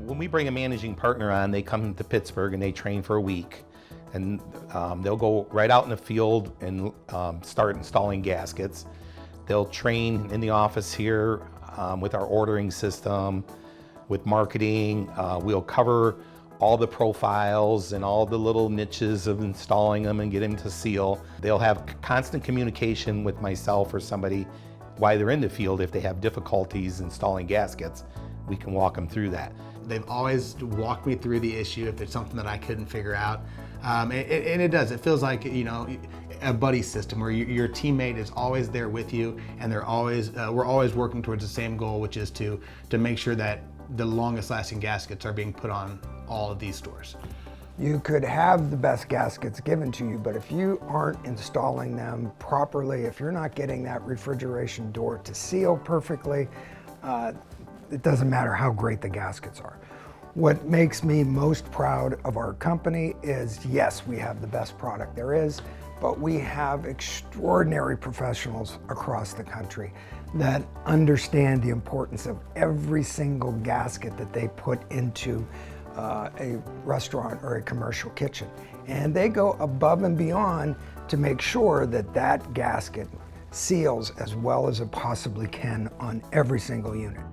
When we bring a managing partner on, they come to Pittsburgh and they train for a week. And they'll go right out in the field and start installing gaskets. They'll train in the office here with our ordering system, with marketing. We'll cover all the profiles and all the little niches of installing them and get them to seal. They'll have constant communication with myself or somebody while they're in the field. If they have difficulties installing gaskets, we can walk them through that. They've always walked me through the issue if there's something that I couldn't figure out. And it does. It feels like, you know, a buddy system where your teammate is always there with you, and they're always we're always working towards the same goal, which is to make sure that the longest lasting gaskets are being put on all of these stores. You could have the best gaskets given to you, but if you aren't installing them properly, if you're not getting that refrigeration door to seal perfectly, it doesn't matter how great the gaskets are. What makes me most proud of our company is, yes, we have the best product there is, but we have extraordinary professionals across the country that understand the importance of every single gasket that they put into a restaurant or a commercial kitchen. And they go above and beyond to make sure that that gasket seals as well as it possibly can on every single unit.